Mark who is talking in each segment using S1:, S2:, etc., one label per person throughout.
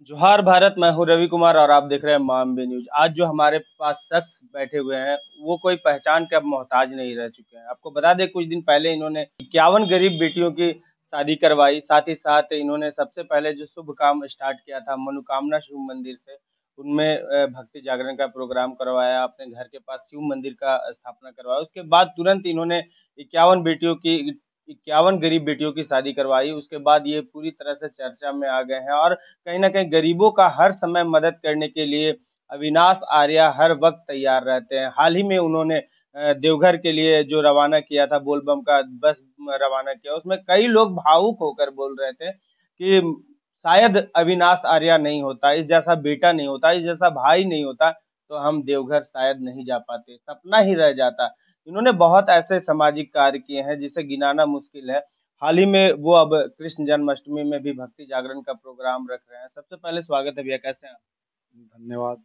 S1: जोहार भारत, मैं हूँ रवि कुमार और आप देख रहे हैं मामबे न्यूज़। आज जो हमारे पास शख्स बैठे हुए हैं, वो कोई पहचान के अब मोहताज नहीं रह चुके हैं। आपको बता दें कुछ दिन पहले इन्होंने 51 गरीब बेटियों की शादी करवाई, साथ ही साथ इन्होंने सबसे पहले जो शुभ काम स्टार्ट किया था मनोकामना शिव मंदिर से, उनमें भक्ति जागरण का प्रोग्राम करवाया, अपने घर के पास शिव मंदिर का स्थापना करवाया। उसके बाद तुरंत इन्होंने 51 बेटियों की 51 गरीब बेटियों की शादी करवाई। उसके बाद ये पूरी तरह से चर्चा में आ गए हैं और कहीं न कहीं गरीबों का हर समय मदद करने के लिए अविनाश आर्या हर वक़्त तैयार रहते हैं। हाल ही में उन्होंने देवघर के लिए जो रवाना किया था बोलबम का बस रवाना किया, उसमें कई लोग भावुक होकर बोल रहे थे कि शायद अविनाश आर्या नहीं होता, इस जैसा बेटा नहीं होता, इस जैसा भाई नहीं होता, तो हम देवघर शायद नहीं जा पाते, सपना ही रह जाता। इन्होंने बहुत ऐसे सामाजिक कार्य किए हैं जिसे गिनाना मुश्किल है। हाल ही में वो अब कृष्ण जन्माष्टमी में भी भक्ति जागरण का प्रोग्राम रख रहे हैं। सबसे पहले स्वागत है भैया, कैसे हैं आप?
S2: धन्यवाद।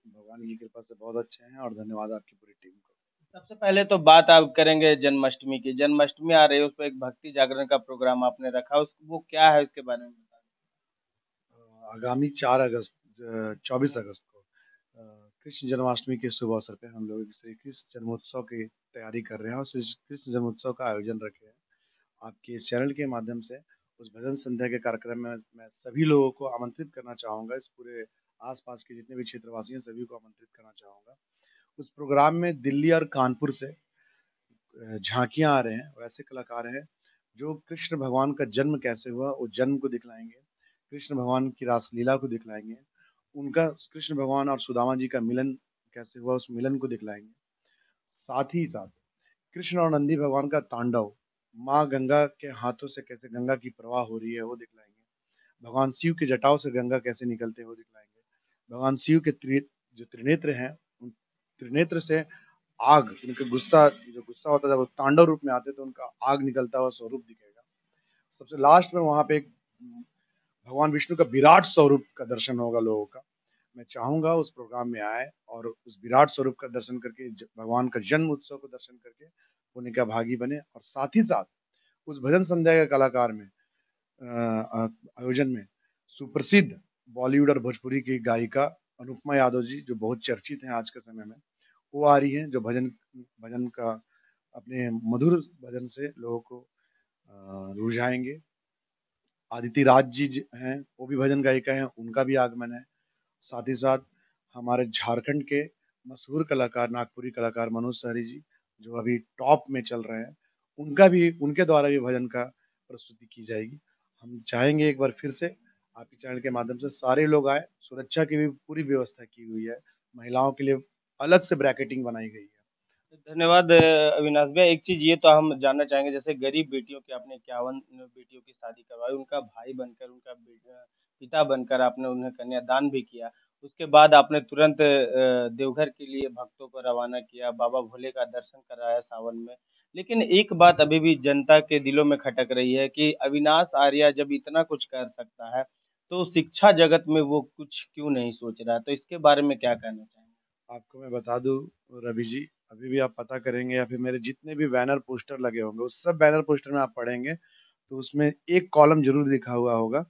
S2: भगवान की कृपा से बहुत अच्छे हैं और धन्यवाद आपकी पूरी टीम को।
S1: सबसे पहले तो बात आप करेंगे जन्माष्टमी की। जन्माष्टमी आ रही है, उस पे एक भक्ति जागरण का प्रोग्राम आपने रखा, उस वो क्या है इसके बारे में बता
S2: आगामी 4 अगस्त 24 अगस्त को कृष्ण जन्माष्टमी के शुभ अवसर पे हम लोग श्री कृष्ण जन्मोत्सव की तैयारी कर रहे हैं और श्री कृष्ण जन्मोत्सव का आयोजन रखे हैं। आपके इस चैनल के माध्यम से उस भजन संध्या के कार्यक्रम में मैं सभी लोगों को आमंत्रित करना चाहूँगा। इस पूरे आस-पास के जितने भी क्षेत्रवासी हैं सभी को आमंत्रित करना चाहूँगा। उस प्रोग्राम में दिल्ली और कानपुर से झाँकियाँ आ रहे हैं, वैसे कलाकार हैं जो कृष्ण भगवान का जन्म कैसे हुआ, वो जन्म को दिखलाएँगे। कृष्ण भगवान की रासलीला को दिखलाएँगे। उनका कृष्ण भगवान और सुदामा जी का मिलन कैसे हुआ, उस मिलन को दिखलाएँगे। साथ ही साथ कृष्ण और नंदी भगवान का तांडव, माँ गंगा के हाथों से कैसे गंगा की प्रवाह हो रही है, वो दिखलाएँगे। भगवान शिव की जटाओं से गंगा कैसे निकलते हैं, वो दिखलाएँगे। भगवान शिव के जो त्रिनेत्र हैं, उन त्रिनेत्र से आग, उनका गुस्सा जो गुस्सा होता है जब वो तांडव रूप में आते हैं तो उनका आग निकलता हुआ स्वरूप दिखेगा। सबसे लास्ट में वहाँ पे एक भगवान विष्णु का विराट स्वरूप का दर्शन होगा लोगों का। मैं चाहूँगा उस प्रोग्राम में आएँ और उस विराट स्वरूप का दर्शन करके भगवान का जन्म उत्सव का दर्शन करके पुण्य का भागी बने और साथ ही साथ उस भजन संध्या के कलाकार में आयोजन में सुप्रसिद्ध बॉलीवुड और भोजपुरी की गायिका अनुपमा यादव जी जो बहुत चर्चित हैं आज के समय में, वो आ रही हैं जो भजन भजन का अपने मधुर भजन से लोगों को रुझाएँगे। अदिति राज जी हैं, वो भी भजन गायिका हैं, उनका भी आगमन है। साथ ही साथ हमारे झारखंड के मशहूर कलाकार, नागपुरी कलाकार मनोज सहरी जी, जो अभी टॉप में चल रहे हैं, उनका भी उनके द्वारा भी भजन का प्रस्तुति की जाएगी। हम चाहेंगे एक बार फिर से आपके चैनल के माध्यम से सारे लोग आएँ, सुरक्षा की भी पूरी व्यवस्था की हुई है। महिलाओं के लिए अलग से ब्रैकेटिंग बनाई गई है।
S1: धन्यवाद अविनाश भैया। एक चीज़ ये तो हम जानना चाहेंगे, जैसे गरीब बेटियों की आपने 51 बेटियों की शादी करवाई, उनका भाई बनकर, उनका पिता बनकर आपने उन्हें कन्यादान भी किया। उसके बाद आपने तुरंत देवघर के लिए भक्तों को रवाना किया, बाबा भोले का दर्शन कराया सावन में। लेकिन एक बात अभी भी जनता के दिलों में खटक रही है कि अविनाश आर्या जब इतना कुछ कर सकता है, तो शिक्षा जगत में वो कुछ क्यों नहीं सोच रहा है? तो इसके बारे में क्या कहना चाहेंगे?
S2: आपको मैं बता दूँ रवि जी, अभी भी आप पता करेंगे या फिर मेरे जितने भी बैनर पोस्टर लगे होंगे, उस सब बैनर पोस्टर में आप पढ़ेंगे, तो उसमें एक कॉलम ज़रूर लिखा हुआ होगा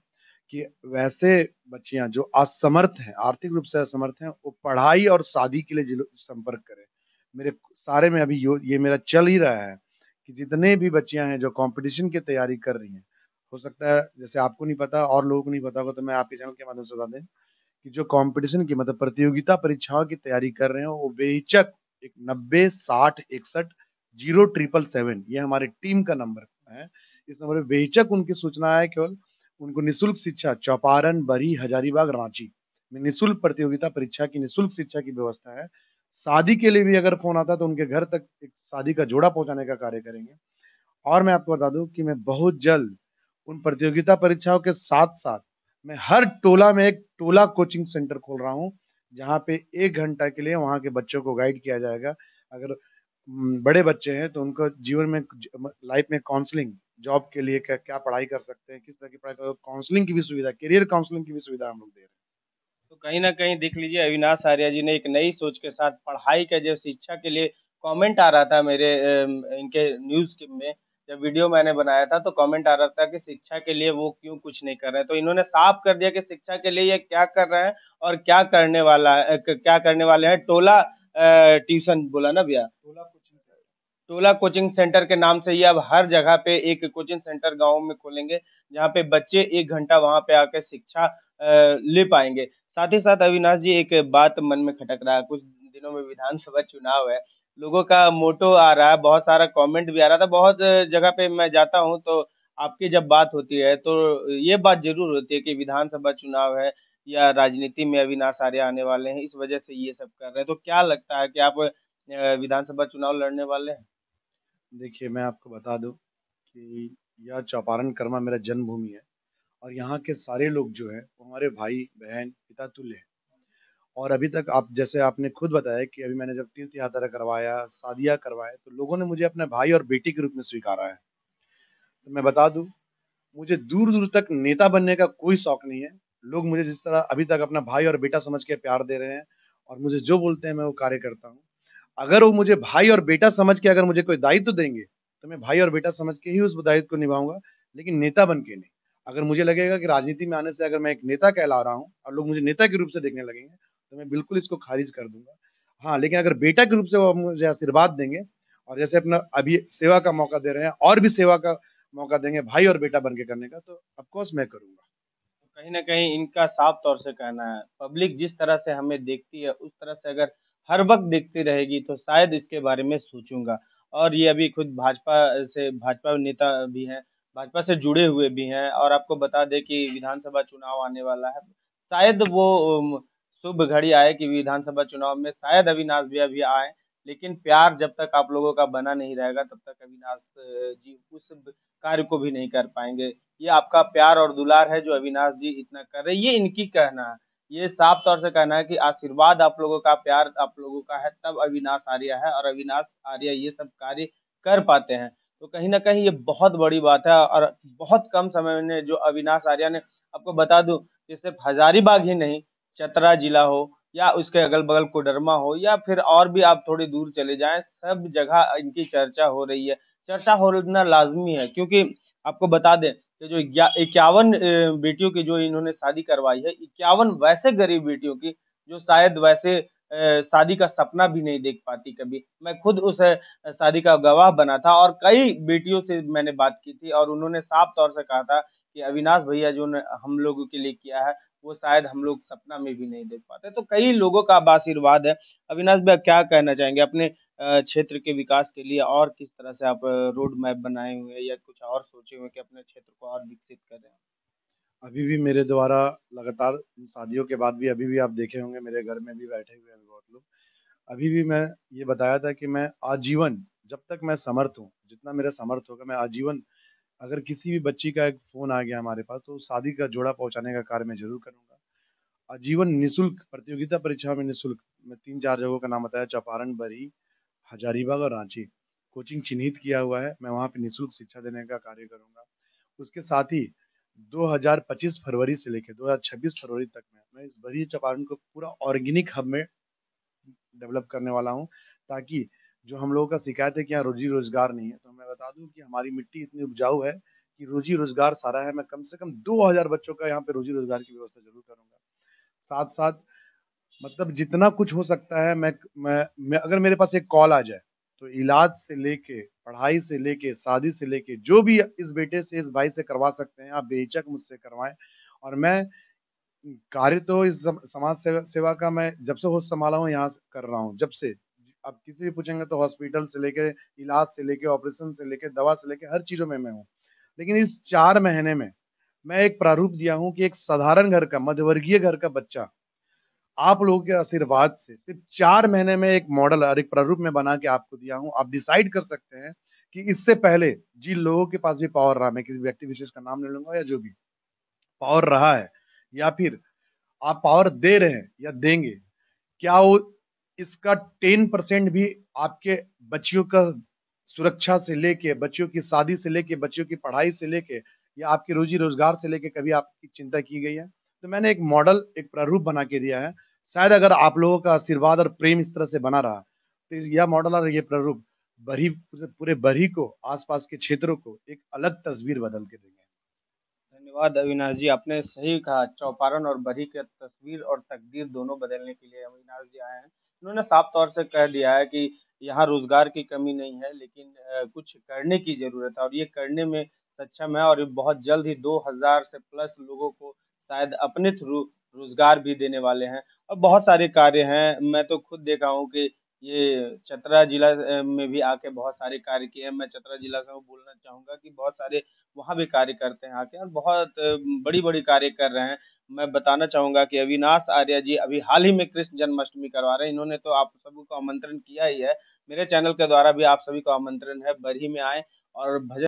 S2: कि वैसे बच्चियाँ जो असमर्थ हैं, आर्थिक रूप से असमर्थ हैं, वो पढ़ाई और शादी के लिए ज़िलो संपर्क करें। मेरे सारे में अभी यो ये मेरा चल ही रहा है कि जितने भी बच्चियाँ हैं जो कॉम्पिटिशन की तैयारी कर रही हैं, हो सकता है जैसे आपको नहीं पता और लोगों को नहीं पता होगा, तो मैं आपके चैनल के माध्यम से बता दें कि जो कॉम्पिटिशन की मतलब प्रतियोगिता परीक्षाओं की तैयारी कर रहे हो वो बेहिचक एक 90 60 61 0777 ये हमारी टीम का नंबर है। इस नंबर पे बेहिचक उनकी सूचना है केवल उनको निःशुल्क शिक्षा चौपारण, बरी, हजारीबाग, रांची में निःशुल्क प्रतियोगिता परीक्षा की निःशुल्क शिक्षा की व्यवस्था है। शादी के लिए भी अगर फ़ोन आता है तो उनके घर तक एक शादी का जोड़ा पहुँचाने का कार्य करेंगे। और मैं आपको बता दूँ कि मैं बहुत जल्द उन प्रतियोगिता परीक्षाओं के साथ-साथ मैं हर टोला में एक टोला कोचिंग सेंटर खोल रहा हूँ, जहाँ पे 1 घंटा के लिए वहाँ के बच्चों को गाइड किया जाएगा। अगर बड़े बच्चे हैं तो उनको जीवन में लाइफ में काउंसलिंग, जॉब के लिए क्या क्या पढ़ाई कर सकते हैं, किस तरह की पढ़ाई काउंसलिंग की भी सुविधा, करियर काउंसलिंग की भी सुविधा हम लोग दे रहे हैं।
S1: तो कहीं न कहीं देख लीजिए अविनाश आर्या जी ने एक नई सोच के साथ पढ़ाई का जो शिक्षा के लिए कमेंट आ रहा था मेरे इनके न्यूज़ के में जब वीडियो मैंने बनाया था तो कमेंट आ रहा था कि शिक्षा के लिए वो क्यों कुछ नहीं कर रहे हैं। तो इन्होंने साफ कर दिया कि शिक्षा के लिए ये क्या कर रहे हैं और क्या करने वाला है क्या करने वाले हैं। टोला ट्यूशन बोला ना भैया?
S2: टोला कोचिंग सेंटर।
S1: टोला कोचिंग सेंटर के नाम से ये अब हर जगह पे एक कोचिंग सेंटर गाँव में खोलेंगे, जहाँ पे बच्चे 1 घंटा वहाँ पे आके शिक्षा ले पाएँगे। साथ ही साथ अविनाश जी एक बात मन में खटक रहा है, कुछ दिनों में विधानसभा चुनाव है, लोगों का मोटो आ रहा है, बहुत सारा कमेंट भी आ रहा था, बहुत जगह पे मैं जाता हूँ तो आपकी जब बात होती है तो ये बात ज़रूर होती है कि विधानसभा चुनाव है या राजनीति में अविनाश आर्य आने वाले हैं, इस वजह से ये सब कर रहे हैं। तो क्या लगता है कि आप विधानसभा चुनाव लड़ने वाले हैं?
S2: देखिए, मैं आपको बता दूँ कि यह चौपारण कर्मा मेरा जन्मभूमि है और यहाँ के सारे लोग जो हैं, वो हमारे भाई-बहन, पिता तुल्य हैं। और अभी तक आप जैसे आपने खुद बताया कि अभी मैंने जब तीर्थ यात्रा करवाया, शादियाँ करवाए, तो लोगों ने मुझे अपने भाई और बेटे के रूप में स्वीकारा है। तो मैं बता दूँ, मुझे दूर-दूर तक नेता बनने का कोई शौक नहीं है। लोग मुझे जिस तरह अभी तक अपना भाई और बेटा समझ के प्यार दे रहे हैं और मुझे जो बोलते हैं, मैं वो कार्य करता हूँ। अगर वो मुझे भाई और बेटा समझ के अगर मुझे कोई दायित्व देंगे, तो मैं भाई और बेटा समझ के ही उस दायित्व को निभाऊँगा, लेकिन नेता बन के नहीं। अगर मुझे लगेगा कि राजनीति में आने से अगर मैं एक नेता कहला रहा हूँ और लोग मुझे नेता के रूप से देखने लगेंगे, तो मैं बिल्कुल इसको खारिज कर दूँगा। हाँ, लेकिन अगर बेटा के रूप से वो मुझे आशीर्वाद देंगे और जैसे अपना अभी सेवा का मौका दे रहे हैं और भी सेवा का मौका देंगे भाई और बेटा बन के करने का, तो ऑफ़ कोर्स मैं करूँगा।
S1: कहीं न कहीं इनका साफ तौर से कहना है, पब्लिक जिस तरह से हमें देखती है, उस तरह से अगर हर वक़्त देखती रहेगी, तो शायद इसके बारे में सोचूँगा। और ये अभी खुद भाजपा नेता भी हैं, भाजपा से जुड़े हुए भी हैं और आपको बता दें कि विधानसभा चुनाव आने वाला है। शायद वो शुभ घड़ी आए कि विधानसभा चुनाव में शायद अविनाश भैया भी आएँ, लेकिन प्यार जब तक आप लोगों का बना नहीं रहेगा, तब तक अविनाश जी उस कार्य को भी नहीं कर पाएँगे। ये आपका प्यार और दुलार है जो अविनाश जी इतना कर रहे हैं, ये इनकी कहना है। ये साफ तौर से कहना है कि आशीर्वाद आप लोगों का, प्यार आप लोगों का है, तब अविनाश आर्य है और अविनाश आर्य ये सब कार्य कर पाते हैं। तो कहीं न कहीं ये बहुत बड़ी बात है और बहुत कम समय में जो अविनाश आर्य ने आपको बता दूँ कि सिर्फ़ हज़ारीबाग ही नहीं, चतरा जिला हो या उसके अगल-बगल कोडरमा हो या फिर और भी आप थोड़ी दूर चले जाएँ, सब जगह इनकी चर्चा हो रही है। चर्चा होना लाज़मी है क्योंकि आपको बता दें कि जो 51 बेटियों की जो इन्होंने शादी करवाई है, 51 वैसे गरीब बेटियों की जो शायद वैसे शादी का सपना भी नहीं देख पाती कभी। मैं खुद उस शादी का गवाह बना था और कई बेटियों से मैंने बात की थी और उन्होंने साफ तौर से कहा था कि अविनाश भैया जो ने हम लोगों के लिए किया है, वो शायद हम लोग सपना में भी नहीं देख पाते। तो कई लोगों का अब आशीर्वाद है। अविनाश भैया क्या कहना चाहेंगे अपने क्षेत्र के विकास के लिए और किस तरह से आप रोड मैप बनाए हुए हैं या कुछ और सोचे हुए हैं कि अपने क्षेत्र को और विकसित करें?
S2: अभी भी मेरे द्वारा लगातार इन शादियों के बाद भी अभी भी आप देखे होंगे मेरे घर में भी बैठे हुए हैं बहुत लोग। अभी भी मैं ये बताया था कि मैं आजीवन जब तक मैं समर्थ हूँ, जितना मेरा समर्थ होगा मैं आजीवन अगर किसी भी बच्ची का एक फ़ोन आ गया हमारे पास तो शादी का जोड़ा पहुँचाने का कार्य मैं ज़रूर करूँगा। आजीवन निःशुल्क प्रतियोगिता परीक्षा में निःशुल्क मैं 3-4 जगहों का नाम बताया चंपारण, बरही, हजारीबाग और रांची। कोचिंग चिन्हित किया हुआ है, मैं वहाँ पे निःशुल्क शिक्षा देने का कार्य करूँगा। उसके साथ ही 2025 फरवरी से लेके 2026 फरवरी तक में मैं इस बरही चंपारण को पूरा ऑर्गेनिक हब में डेवलप करने वाला हूँ, ताकि जो हम लोगों का शिकायत है कि यहाँ रोज़ी-रोज़गार नहीं है, तो मैं बता दूँ कि हमारी मिट्टी इतनी उपजाऊ है कि रोज़ी-रोज़गार सारा है। मैं कम से कम 2000 बच्चों का यहाँ पे रोज़ी-रोज़गार की व्यवस्था ज़रूर करूँगा। साथ-साथ मतलब जितना कुछ हो सकता है मैं अगर मेरे पास एक कॉल आ जाए, तो इलाज से लेके, पढ़ाई से लेके, शादी से लेके, जो भी इस बेटे से, इस भाई से करवा सकते हैं, आप बेहिचक मुझसे करवाएँ और मैं कार्य तो इस समाज सेवा का मैं जब से होश संभाला हूँ यहाँ से कर रहा हूँ, जब से। आप किसी भी पूछेंगे तो हॉस्पिटल से लेके, इलाज से लेके, ऑपरेशन से लेके, दवा से लेके हर चीज़ों में मैं हूँ। लेकिन इस 4 महीने में मैं एक प्रारूप दिया हूँ कि एक साधारण घर का, मध्यवर्गीय घर का बच्चा आप लोगों के आशीर्वाद से सिर्फ़ 4 महीने में एक मॉडल और एक प्रारूप में बना के आपको दिया हूँ। आप डिसाइड कर सकते हैं कि इससे पहले जिन लोगों के पास भी पावर रहा, मैं किसी व्यक्ति विशेष का नाम नहीं लूँगा या जो भी, पावर रहा है या फिर आप पावर दे रहे हैं या देंगे, क्या वो इसका 10% भी आपके बच्चियों का सुरक्षा से लेके, बच्चियों की शादी से लेके, बच्चियों की पढ़ाई से लेके या आपके रोज़ी-रोज़गार से लेके कभी आपकी चिंता की गई है? तो मैंने एक मॉडल, एक प्रारूप बना के दिया है। शायद अगर आप लोगों का आशीर्वाद और प्रेम इस तरह से बना रहा, तो यह मॉडल और ये प्रारूप बरही पूरे बरही को, आसपास के क्षेत्रों को एक अलग तस्वीर बदल के देंगे।
S1: धन्यवाद अविनाश जी, आपने सही कहा। चौपारण और बरही की तस्वीर और तकदीर दोनों बदलने के लिए अविनाश जी आए हैं। उन्होंने साफ तौर से कह दिया है कि यहाँ रोजगार की कमी नहीं है, लेकिन कुछ करने की जरूरत है और ये करने में सक्षम है और ये बहुत जल्द ही 2000 से प्लस लोगों को शायद अपने थ्रू रोजगार भी देने वाले हैं और बहुत सारे कार्य हैं। मैं तो खुद देखा हूँ कि ये चतरा जिला में भी आके बहुत सारे कार्य किए हैं। मैं चतरा जिला से हूँ, बोलना चाहूंगा कि बहुत सारे वहाँ भी कार्य करते हैं आके और बहुत बड़ी-बड़ी कार्य कर रहे हैं। मैं बताना चाहूँगा कि अविनाश आर्य जी अभी हाल ही में कृष्ण जन्माष्टमी करवा रहे हैं। इन्होंने तो आप सभी को आमंत्रण किया ही है। मेरे चैनल के द्वारा भी आप सभी को आमंत्रण है, बरही में आएँ और भजन